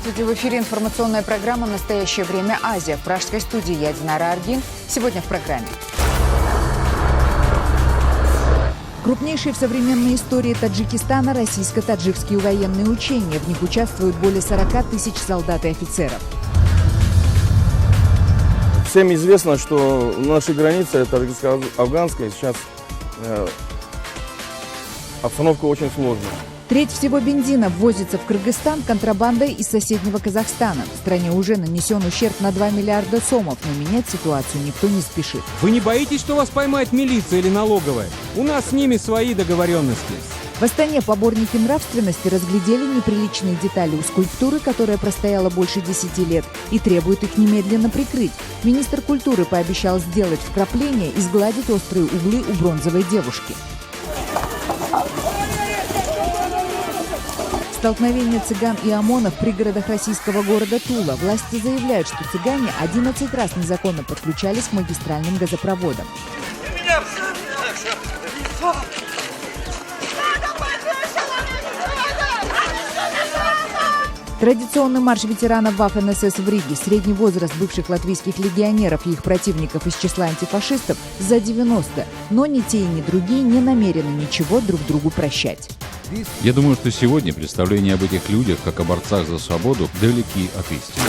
Здравствуйте! В эфире информационная программа «Настоящее время. Азия». В пражской студии я, Динара Аргин. Сегодня в программе. Крупнейшие в современной истории Таджикистана российско-таджикские военные учения. В них участвуют более 40 тысяч солдат и офицеров. Всем известно, что наши границы, таджикско-афганская, сейчас обстановка очень сложная. Треть всего бензина ввозится в Кыргызстан контрабандой из соседнего Казахстана. В стране уже нанесен ущерб на 2 миллиарда сомов, но менять ситуацию никто не спешит. Вы не боитесь, что вас поймает милиция или налоговая? У нас с ними свои договоренности. В Астане поборники нравственности разглядели неприличные детали у скульптуры, которая простояла больше 10 лет, и требует их немедленно прикрыть. Министр культуры пообещал сделать вкрапление и сгладить острые углы у бронзовой девушки. Столкновение цыган и ОМОНа в пригородах российского города Тула. Власти заявляют, что цыгане 11 раз незаконно подключались к магистральным газопроводам. Традиционный марш ветеранов Waffen-СС в Риге. Средний возраст бывших латвийских легионеров и их противников из числа антифашистов за 90. Но ни те и ни другие не намерены ничего друг другу прощать. Я думаю, что сегодня представления об этих людях, как о борцах за свободу, далеки от истины.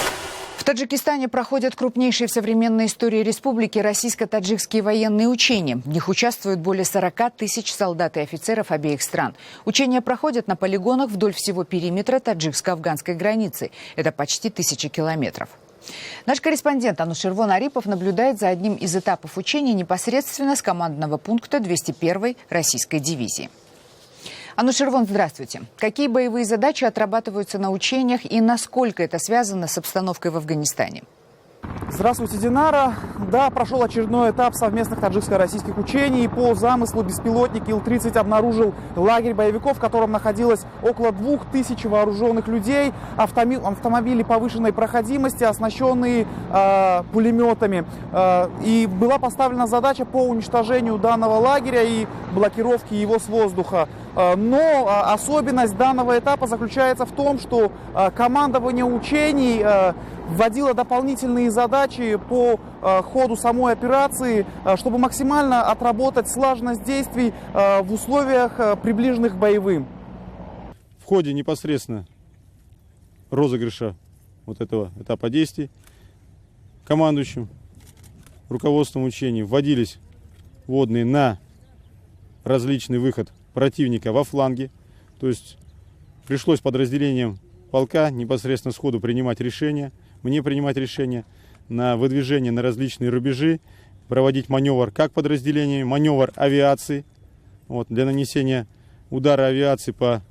В Таджикистане проходят крупнейшие в современной истории республики российско-таджикские военные учения. В них участвуют более 40 тысяч солдат и офицеров обеих стран. Учения проходят на полигонах вдоль всего периметра таджикско-афганской границы. Это почти 1000 километров. Наш корреспондент Анушервон Арипов наблюдает за одним из этапов учений непосредственно с командного пункта 201-й российской дивизии. Анушервон, здравствуйте. Какие боевые задачи отрабатываются на учениях и насколько это связано с обстановкой в Афганистане? Здравствуйте, Динара. Да, прошел очередной этап совместных таджикско-российских учений. По замыслу беспилотник Ил-30 обнаружил лагерь боевиков, в котором находилось около 2000 вооруженных людей, автомобили повышенной проходимости, оснащенные пулеметами. И была поставлена задача по уничтожению данного лагеря и блокировке его с воздуха. Но особенность данного этапа заключается в том, что командование учений вводило дополнительные задачи по ходу самой операции, чтобы максимально отработать слаженность действий в условиях, приближенных к боевым. В ходе непосредственно розыгрыша вот этого этапа действий командующим, руководством учений вводились вводные на различный выход противника во фланге. То есть пришлось подразделениям полка непосредственно сходу принимать решения, мне принимать решения на выдвижение на различные рубежи, проводить маневр как подразделениями, маневр авиации для нанесения удара авиации по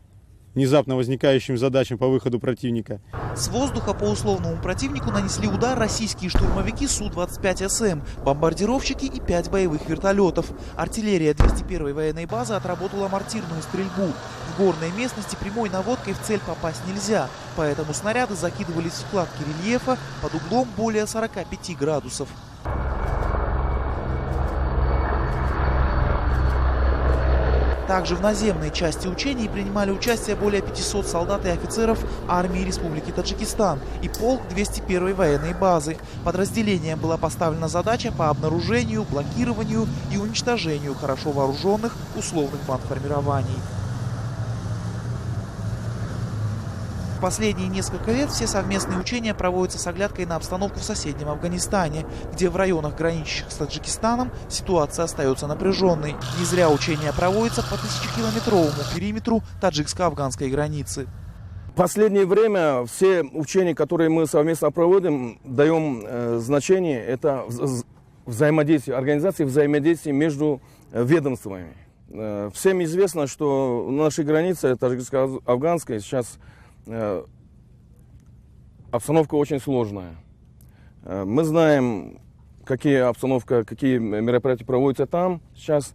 внезапно возникающим задачам по выходу противника. С воздуха по условному противнику нанесли удар российские штурмовики Су-25СМ, бомбардировщики и 5 боевых вертолетов. Артиллерия 201-й военной базы отработала мортирную стрельбу. В горной местности прямой наводкой в цель попасть нельзя, поэтому снаряды закидывались в складки рельефа под углом более 45 градусов. Также в наземной части учений принимали участие более 500 солдат и офицеров армии Республики Таджикистан и полк 201-й военной базы. Подразделениям была поставлена задача по обнаружению, блокированию и уничтожению хорошо вооруженных условных бандформирований. В последние несколько лет все совместные учения проводятся с оглядкой на обстановку в соседнем Афганистане, где в районах, граничащих с Таджикистаном, ситуация остается напряженной. Не зря учения проводятся по 1000-километровому периметру таджикско-афганской границы. В последнее время все учения, которые мы совместно проводим, даем значение, это взаимодействие, организации взаимодействия между ведомствами. Всем известно, что наши границы, таджикско-афганская, сейчас обстановка очень сложная. Мы знаем, какие мероприятия проводятся там сейчас.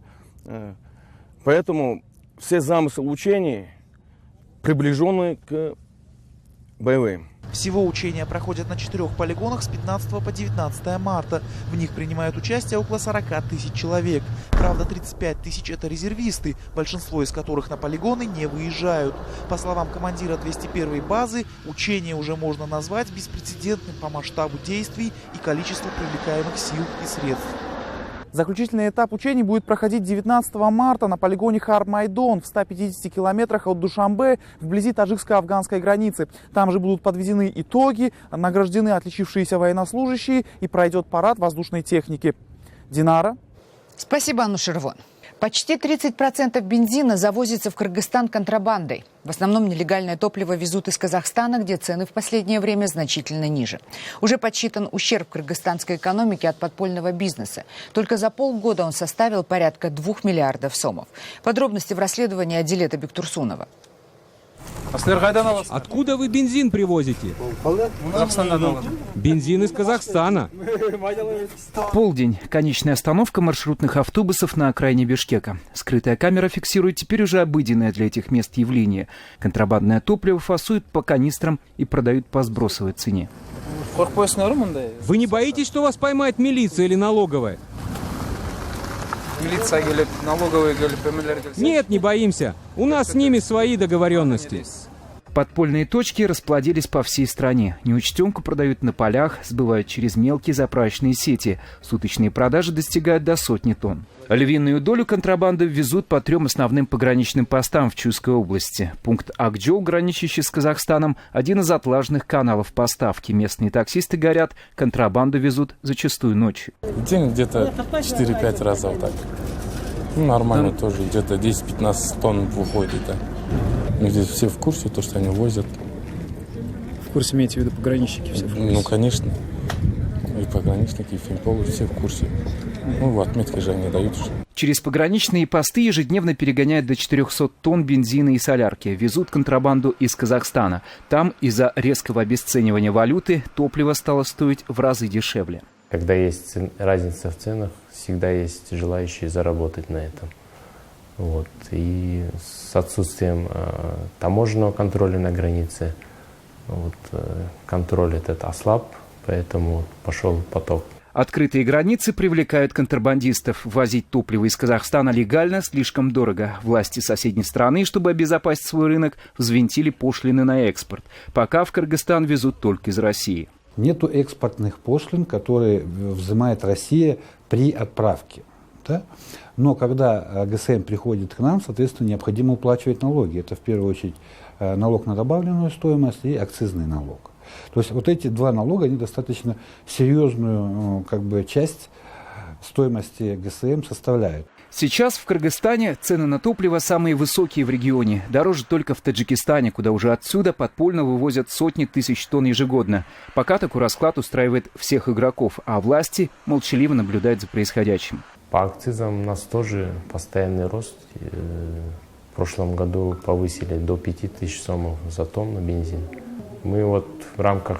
Поэтому все замыслы учений приближены к боевые. Всего учения проходят на 4 полигонах с 15 по 19 марта. В них принимают участие около 40 тысяч человек. Правда, 35 тысяч – это резервисты, большинство из которых на полигоны не выезжают. По словам командира 201-й базы, учение уже можно назвать беспрецедентным по масштабу действий и количеству привлекаемых сил и средств. Заключительный этап учений будет проходить 19 марта на полигоне Хар-Майдон в 150 километрах от Душанбе, вблизи таджикско-афганской границы. Там же будут подведены итоги, награждены отличившиеся военнослужащие и пройдет парад воздушной техники. Динара. Спасибо, Анушервон. Почти 30% бензина завозится в Кыргызстан контрабандой. В основном нелегальное топливо везут из Казахстана, где цены в последнее время значительно ниже. Уже подсчитан ущерб кыргызстанской экономике от подпольного бизнеса. Только за полгода он составил порядка 2 миллиардов сомов. Подробности в расследовании Адилета Бектурсунова. Откуда вы бензин привозите? Бензин из Казахстана. Полдень. Конечная остановка маршрутных автобусов на окраине Бишкека. Скрытая камера фиксирует теперь уже обыденное для этих мест явление. Контрабандное топливо фасуют по канистрам и продают по сбросовой цене. Вы не боитесь, что вас поймает милиция или налоговая? Нет, не боимся. У нас с ними свои договоренности. Подпольные точки расплодились по всей стране. Неучтенку продают на полях, сбывают через мелкие заправочные сети. Суточные продажи достигают до 100 тонн. Львиную долю контрабанды ввезут по 3 основным пограничным постам в Чуйской области. Пункт Акджол, граничащий с Казахстаном, один из отлаженных каналов поставки. Местные таксисты говорят, контрабанду везут зачастую ночью. В день где-то 4-5 разов так. Нормально тоже, где-то 10-15 тонн выходит. Здесь все в курсе, то, что они возят. В курсе имеете в виду пограничники? Все в курсе? Ну, конечно. И пограничники, и финполы, все в курсе. Ну, отметки же они дают. Через пограничные посты ежедневно перегоняют до 400 тонн бензина и солярки. Везут контрабанду из Казахстана. Там из-за резкого обесценивания валюты топливо стало стоить в разы дешевле. Когда есть разница в ценах, всегда есть желающие заработать на этом. Вот. И с отсутствием таможенного контроля на границе, контроль этот ослаб, поэтому пошел поток. Открытые границы привлекают контрабандистов. Возить топливо из Казахстана легально слишком дорого. Власти соседней страны, чтобы обезопасить свой рынок, взвинтили пошлины на экспорт. Пока в Кыргызстан везут только из России. Нету экспортных пошлин, которые взимает Россия при отправке. Да? Но когда ГСМ приходит к нам, соответственно, необходимо уплачивать налоги. Это в первую очередь налог на добавленную стоимость и акцизный налог. То есть вот эти два налога, они достаточно серьезную часть стоимости ГСМ составляют. Сейчас в Кыргызстане цены на топливо самые высокие в регионе. Дороже только в Таджикистане, куда уже отсюда подпольно вывозят сотни тысяч тонн ежегодно. Пока такой расклад устраивает всех игроков, а власти молчаливо наблюдают за происходящим. По акцизам у нас тоже постоянный рост. В прошлом году повысили до 5000 сомов за тонну бензин. Мы в рамках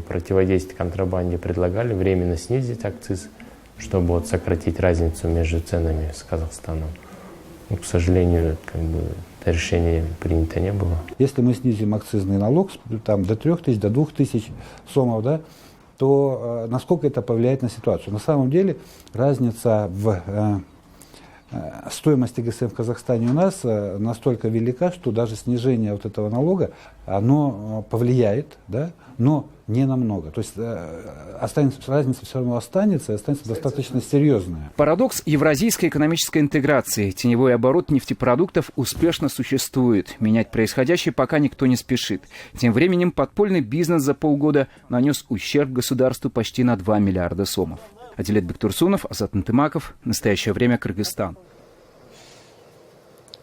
противодействия контрабанде предлагали временно снизить акциз, чтобы сократить разницу между ценами с Казахстаном. Но, к сожалению, это решение принято не было. Если мы снизим акцизный налог до 3000, до 2000 сомов, да, то насколько это повлияет на ситуацию? На самом деле разница в стоимости ГСМ в Казахстане у нас настолько велика, что даже снижение этого налога, оно повлияет, да, но не намного. То есть разница все равно останется достаточно серьезная. Парадокс евразийской экономической интеграции. Теневой оборот нефтепродуктов успешно существует. Менять происходящее пока никто не спешит. Тем временем подпольный бизнес за полгода нанес ущерб государству почти на 2 миллиарда сомов. Адилет Бектурсунов, Азат Нтымаков. Настоящее время, Кыргызстан.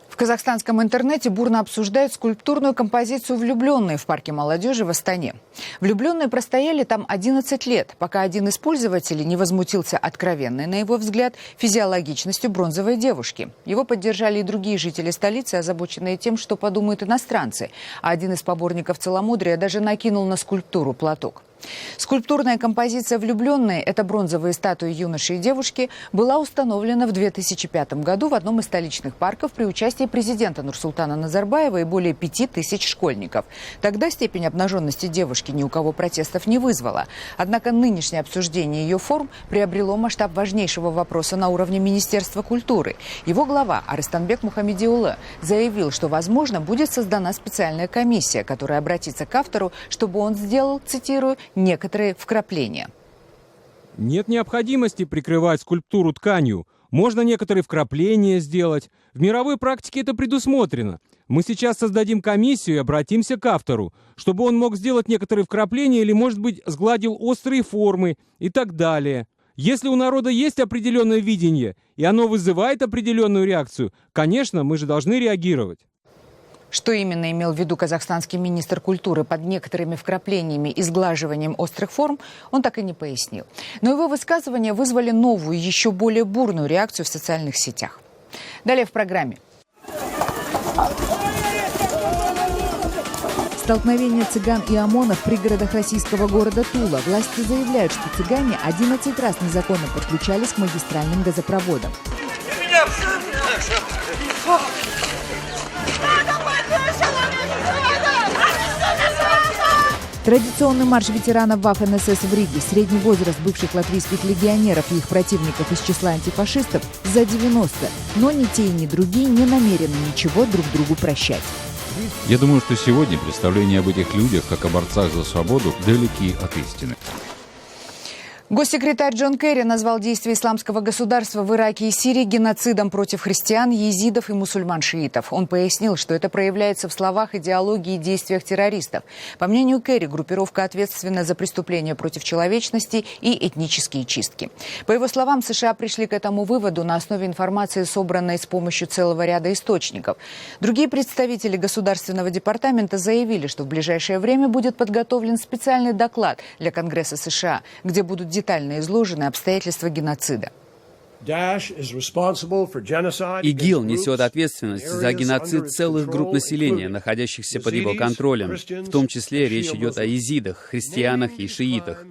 В казахстанском интернете бурно обсуждают скульптурную композицию «Влюбленные» в парке молодежи в Астане. Влюбленные простояли там 11 лет, пока один из пользователей не возмутился откровенной, на его взгляд, физиологичностью бронзовой девушки. Его поддержали и другие жители столицы, озабоченные тем, что подумают иностранцы. А один из поборников целомудрия даже накинул на скульптуру платок. Скульптурная композиция «Влюбленные» – это бронзовые статуи юноши и девушки, была установлена в 2005 году в одном из столичных парков при участии президента Нурсултана Назарбаева и более 5000 школьников. Тогда степень обнаженности девушки ни у кого протестов не вызвала. Однако нынешнее обсуждение ее форм приобрело масштаб важнейшего вопроса на уровне Министерства культуры. Его глава Арыстанбек Мухамедиулы заявил, что, возможно, будет создана специальная комиссия, которая обратится к автору, чтобы он сделал, цитирую, некоторые вкрапления. Нет необходимости прикрывать скульптуру тканью. Можно некоторые вкрапления сделать. В мировой практике это предусмотрено. Мы сейчас создадим комиссию и обратимся к автору, чтобы он мог сделать некоторые вкрапления или, может быть, сгладил острые формы и так далее. Если у народа есть определенное видение, и оно вызывает определенную реакцию, конечно, мы же должны реагировать. Что именно имел в виду казахстанский министр культуры под некоторыми вкраплениями и сглаживанием острых форм, он так и не пояснил. Но его высказывания вызвали новую, еще более бурную реакцию в социальных сетях. Далее в программе. Столкновение цыган и ОМОНа в пригородах российского города Тула. Власти заявляют, что цыгане 11 раз незаконно подключались к магистральным газопроводам. Традиционный марш ветеранов Waffen-СС в Риге. Средний возраст бывших латвийских легионеров и их противников из числа антифашистов за 90. Но ни те, ни другие не намерены ничего друг другу прощать. Я думаю, что сегодня представления об этих людях, как о борцах за свободу, далеки от истины. Госсекретарь Джон Керри назвал действия исламского государства в Ираке и Сирии геноцидом против христиан, езидов и мусульман-шиитов. Он пояснил, что это проявляется в словах, идеологии и действиях террористов. По мнению Керри, группировка ответственна за преступления против человечности и этнические чистки. По его словам, США пришли к этому выводу на основе информации, собранной с помощью целого ряда источников. Другие представители Государственного департамента заявили, что в ближайшее время будет подготовлен специальный доклад для Конгресса США, где будут детально изложены обстоятельства геноцида. ИГИЛ несет ответственность за геноцид целых групп населения, находящихся под его контролем. В том числе речь идет о езидах, христианах и шиитах.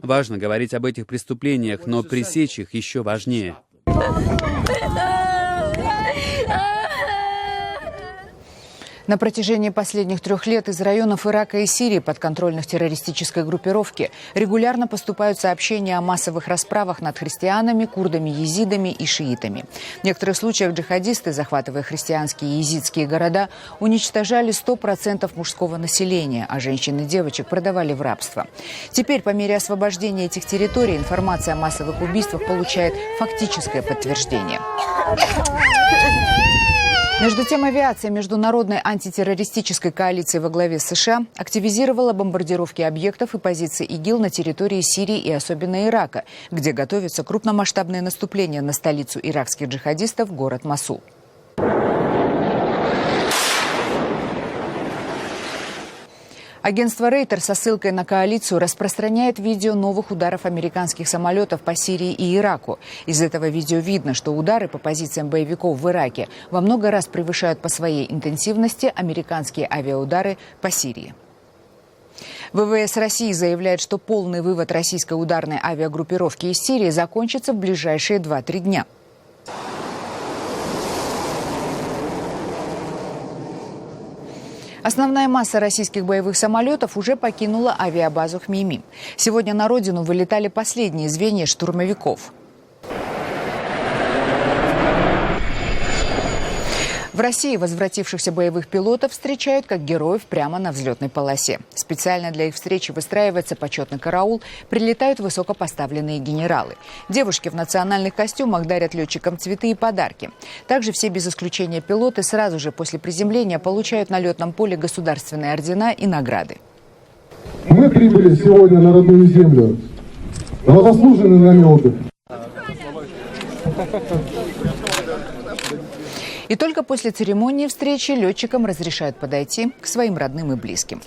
Важно говорить об этих преступлениях, но пресечь их еще важнее. На протяжении последних 3 лет из районов Ирака и Сирии, подконтрольных террористической группировке, регулярно поступают сообщения о массовых расправах над христианами, курдами, езидами и шиитами. В некоторых случаях джихадисты, захватывая христианские и езидские города, уничтожали 100% мужского населения, а женщин и девочек продавали в рабство. Теперь, по мере освобождения этих территорий, информация о массовых убийствах получает фактическое подтверждение. Между тем, авиация Международной антитеррористической коалиции во главе с США активизировала бомбардировки объектов и позиций ИГИЛ на территории Сирии и особенно Ирака, где готовится крупномасштабное наступление на столицу иракских джихадистов, город Мосул. Агентство Рейтер со ссылкой на коалицию распространяет видео новых ударов американских самолетов по Сирии и Ираку. Из этого видео видно, что удары по позициям боевиков в Ираке во много раз превышают по своей интенсивности американские авиаудары по Сирии. ВВС России заявляет, что полный вывод российской ударной авиагруппировки из Сирии закончится в ближайшие 2-3 дня. Основная масса российских боевых самолетов уже покинула авиабазу Хмеймим. Сегодня на родину вылетали последние звенья штурмовиков. В России возвратившихся боевых пилотов встречают как героев прямо на взлетной полосе. Специально для их встречи выстраивается почетный караул, прилетают высокопоставленные генералы. Девушки в национальных костюмах дарят летчикам цветы и подарки. Также все без исключения пилоты сразу же после приземления получают на летном поле государственные ордена и награды. Мы прибыли сегодня на родную землю. На заслуженный нами отдых. И только после церемонии встречи летчикам разрешают подойти к своим родным и близким.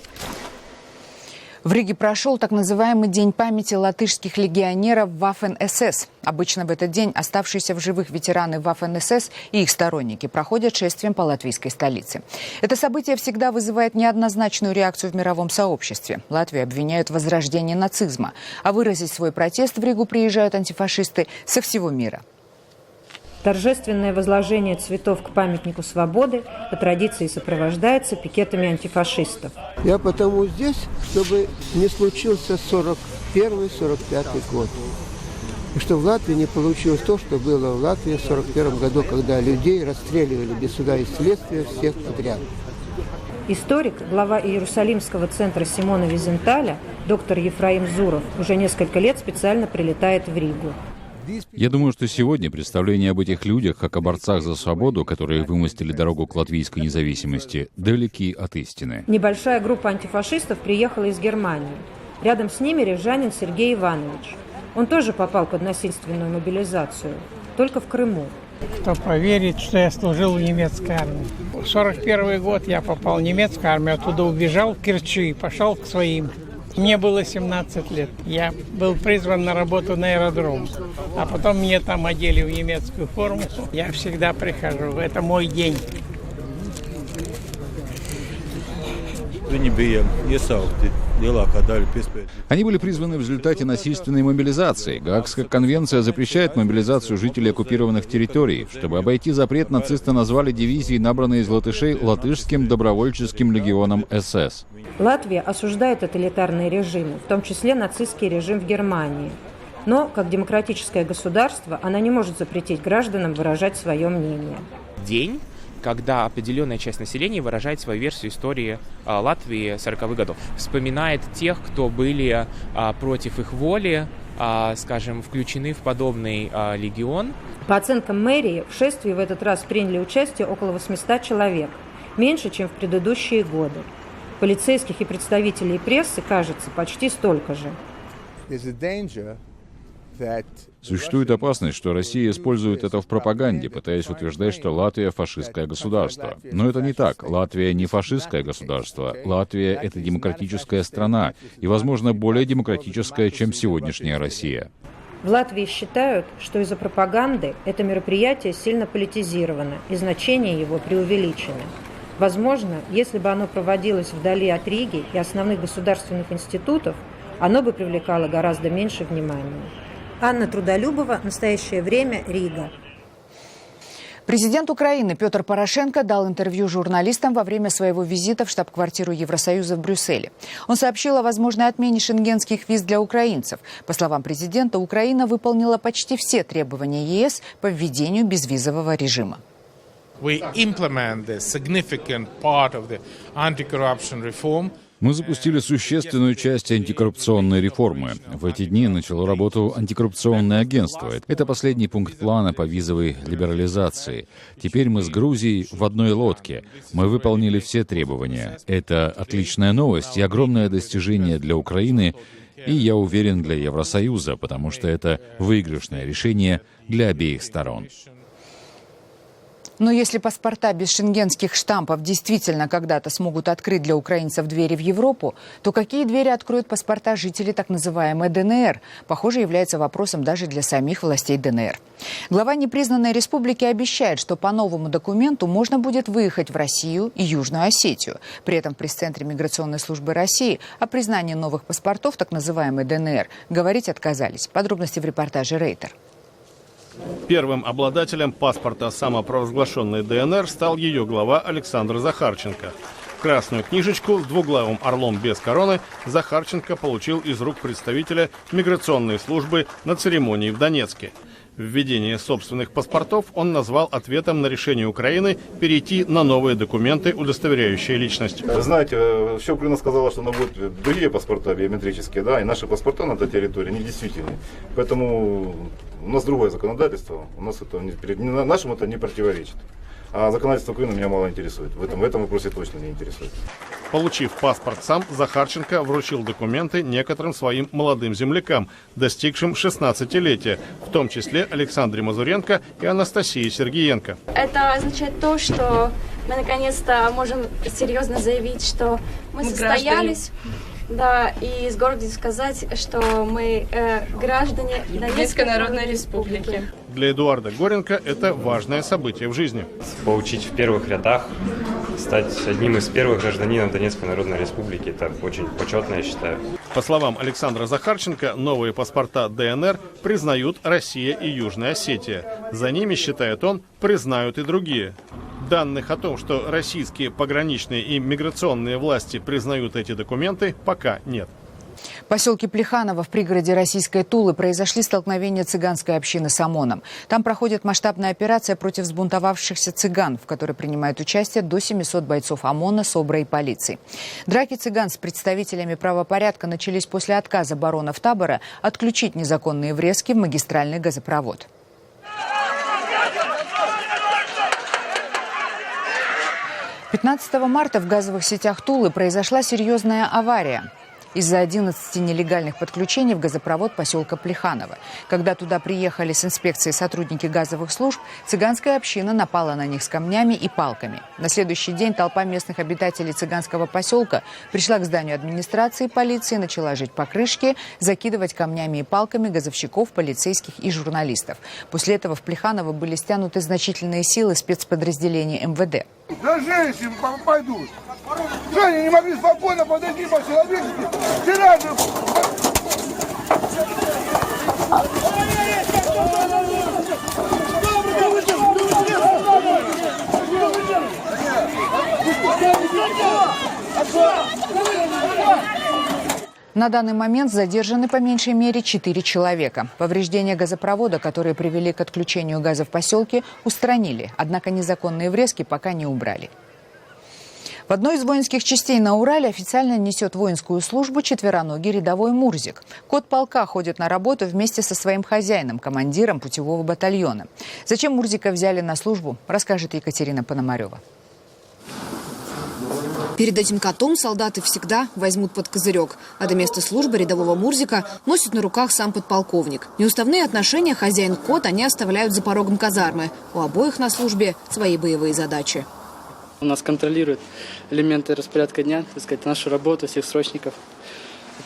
В Риге прошел так называемый День памяти латышских легионеров Waffen-СС. Обычно в этот день оставшиеся в живых ветераны Waffen-СС и их сторонники проходят шествием по латвийской столице. Это событие всегда вызывает неоднозначную реакцию в мировом сообществе. Латвию обвиняют в возрождении нацизма. А выразить свой протест в Ригу приезжают антифашисты со всего мира. Торжественное возложение цветов к памятнику свободы по традиции сопровождается пикетами антифашистов. Я потому здесь, чтобы не случился 41-45 год. И что в Латвии не получилось то, что было в Латвии в 41 году, когда людей расстреливали без суда и следствия всех подряд. Историк, глава Иерусалимского центра Симона Визенталя, доктор Ефраим Зуров, уже несколько лет специально прилетает в Ригу. Я думаю, что сегодня представления об этих людях, как о борцах за свободу, которые вымостили дорогу к латвийской независимости, далеки от истины. Небольшая группа антифашистов приехала из Германии. Рядом с ними рижанин Сергей Иванович. Он тоже попал под насильственную мобилизацию, только в Крыму. Кто поверит, что я служил в немецкой армии. В 41 год я попал в немецкую армию, оттуда убежал в Керчи и пошел к своим. Мне было 17 лет. Я был призван на работу на аэродром. А потом мне там одели в немецкую форму. Я всегда прихожу. Это мой день. Они были призваны в результате насильственной мобилизации. Гаагская конвенция запрещает мобилизацию жителей оккупированных территорий. Чтобы обойти запрет, нацисты назвали дивизии, набранные из латышей, латышским добровольческим легионом СС. Латвия осуждает тоталитарные режимы, в том числе нацистский режим в Германии. Но, как демократическое государство, она не может запретить гражданам выражать свое мнение. День, когда определенная часть населения выражает свою версию истории Латвии 40-х годов. Вспоминает тех, кто были против их воли, скажем, включены в подобный легион. По оценкам мэрии, в шествии в этот раз приняли участие около 800 человек, меньше, чем в предыдущие годы. Полицейских и представителей прессы, кажется, почти столько же. Существует опасность, что Россия использует это в пропаганде, пытаясь утверждать, что Латвия — фашистское государство. Но это не так. Латвия не фашистское государство. Латвия — это демократическая страна, и, возможно, более демократическая, чем сегодняшняя Россия. В Латвии считают, что из-за пропаганды это мероприятие сильно политизировано, и значение его преувеличено. Возможно, если бы оно проводилось вдали от Риги и основных государственных институтов, оно бы привлекало гораздо меньше внимания. Анна Трудолюбова, «Настоящее время», Рига. Президент Украины Петр Порошенко дал интервью журналистам во время своего визита в штаб-квартиру Евросоюза в Брюсселе. Он сообщил о возможной отмене шенгенских виз для украинцев. По словам президента, Украина выполнила почти все требования ЕС по введению безвизового режима. We implement the significant part of the anti-corruption reform. Мы запустили существенную часть антикоррупционной реформы. В эти дни начало работу антикоррупционное агентство. Это последний пункт плана по визовой либерализации. Теперь мы с Грузией в одной лодке. Мы выполнили все требования. Это отличная новость и огромное достижение для Украины, и, я уверен, для Евросоюза, потому что это выигрышное решение для обеих сторон. Но если паспорта без шенгенских штампов действительно когда-то смогут открыть для украинцев двери в Европу, то какие двери откроют паспорта жителей так называемой ДНР? Похоже, является вопросом даже для самих властей ДНР. Глава непризнанной республики обещает, что по новому документу можно будет выехать в Россию и Южную Осетию. При этом в пресс-центре Миграционной службы России о признании новых паспортов так называемой ДНР говорить отказались. Подробности в репортаже «Рейтер». Первым обладателем паспорта самопровозглашенной ДНР стал ее глава Александр Захарченко. Красную книжечку с двуглавым орлом без короны Захарченко получил из рук представителя миграционной службы на церемонии в Донецке. Введение собственных паспортов он назвал ответом на решение Украины перейти на новые документы, удостоверяющие личность. Вы знаете, все Украина сказала, что она будет другие паспорта биометрические, да, и наши паспорта на этой территории не действительны. Поэтому у нас другое законодательство, у нас это нашему это не противоречит. А законодательство Украины меня мало интересует. В этом вопросе точно не интересует. Получив паспорт сам, Захарченко вручил документы некоторым своим молодым землякам, достигшим 16-летия, в том числе Александре Мазуренко и Анастасии Сергиенко. Это означает то, что мы наконец-то можем серьезно заявить, что мы состоялись. Да, и с гордостью сказать, что мы граждане Донецкой Народной Республики. Для Эдуарда Горенко это важное событие в жизни. Получить в первых рядах, стать одним из первых гражданинов Донецкой Народной Республики, это очень почетно, я считаю. По словам Александра Захарченко, новые паспорта ДНР признают Россия и Южная Осетия. За ними, считает он, признают и другие. Данных о том, что российские пограничные и миграционные власти признают эти документы, пока нет. В поселке Плеханово в пригороде российской Тулы произошли столкновения цыганской общины с ОМОНом. Там проходит масштабная операция против взбунтовавшихся цыган, в которой принимают участие до 700 бойцов ОМОНа, СОБРа и полиции. Драки цыган с представителями правопорядка начались после отказа баронов табора отключить незаконные врезки в магистральный газопровод. 15 марта в газовых сетях Тулы произошла серьезная авария из-за 11 нелегальных подключений в газопровод поселка Плеханово. Когда туда приехали с инспекцией сотрудники газовых служб, цыганская община напала на них с камнями и палками. На следующий день толпа местных обитателей цыганского поселка пришла к зданию администрации полиции, начала жечь покрышки, закидывать камнями и палками газовщиков, полицейских и журналистов. После этого в Плеханово были стянуты значительные силы спецподразделений МВД. Да женщины пойдут. Что они не могли спокойно подойти по-человечески? На данный момент задержаны по меньшей мере 4 человека. Повреждения газопровода, которые привели к отключению газа в поселке, устранили. Однако незаконные врезки пока не убрали. В одной из воинских частей на Урале официально несет воинскую службу четвероногий рядовой Мурзик. Кот полка ходит на работу вместе со своим хозяином, командиром путевого батальона. Зачем Мурзика взяли на службу, расскажет Екатерина Пономарева. Перед этим котом солдаты всегда возьмут под козырек. А до места службы рядового Мурзика носит на руках сам подполковник. Неуставные отношения хозяин-кот они оставляют за порогом казармы. У обоих на службе свои боевые задачи. У нас контролируют элементы распорядка дня, так сказать, нашу работу, всех срочников.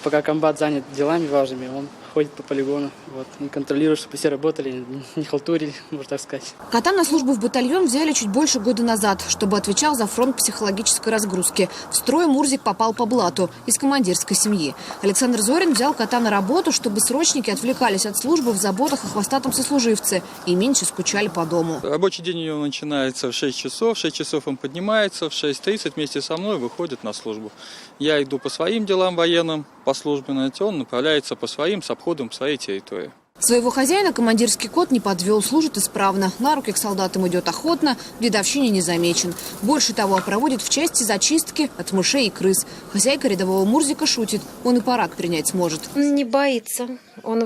Пока комбат занят делами важными, он ходит по полигону, и контролирует, чтобы все работали, не халтурили, можно так сказать. Кота на службу в батальон взяли чуть больше года назад, чтобы отвечал за фронт психологической разгрузки. В строй Мурзик попал по блату из командирской семьи. Александр Зорин взял кота на работу, чтобы срочники отвлекались от службы в заботах о хвостатом сослуживце и меньше скучали по дому. Рабочий день у него начинается в 6 часов. В 6 часов он поднимается, в 6:30 вместе со мной выходит на службу. Я иду по своим делам военным, по службе, он направляется по своим, с обходом своей территории. Своего хозяина командирский кот не подвел, служит исправно. На руки к солдатам идет охотно, в дедовщине не замечен. Больше того, проводит в части зачистки от мышей и крыс. Хозяйка рядового Мурзика шутит, он и парад принять сможет. Он не боится. Он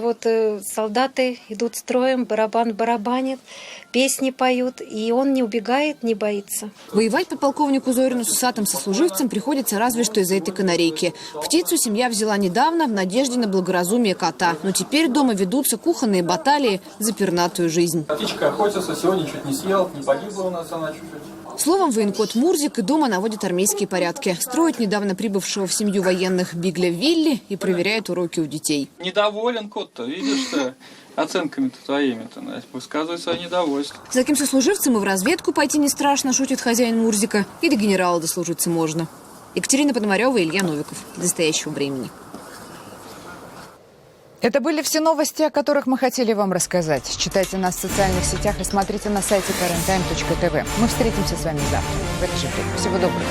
солдаты идут строем, барабан барабанит, песни поют, и он не убегает, не боится. Воевать подполковнику Зорину с усатым сослуживцем приходится разве что из-за этой канарейки. Птицу семья взяла недавно в надежде на благоразумие кота. Но теперь дома ведутся кухонные баталии за пернатую жизнь. Птичка охотится, сегодня чуть не съел, не погибла у нас она чуть-чуть. Словом, военкот Мурзик и дома наводит армейские порядки. Строит недавно прибывшего в семью военных Бигля Вилли и проверяет уроки у детей. Недоволен кот-то, видишь-то, оценками-то твоими-то, высказывает свое недовольство. За таким сослуживцем и в разведку пойти не страшно, шутит хозяин Мурзика. И до генерала дослужиться можно. Екатерина Пономарева и Илья Новиков. До настоящего времени. Это были все новости, о которых мы хотели вам рассказать. Читайте нас в социальных сетях и смотрите на сайте currenttime.tv. Мы встретимся с вами завтра в это же время. Всего доброго.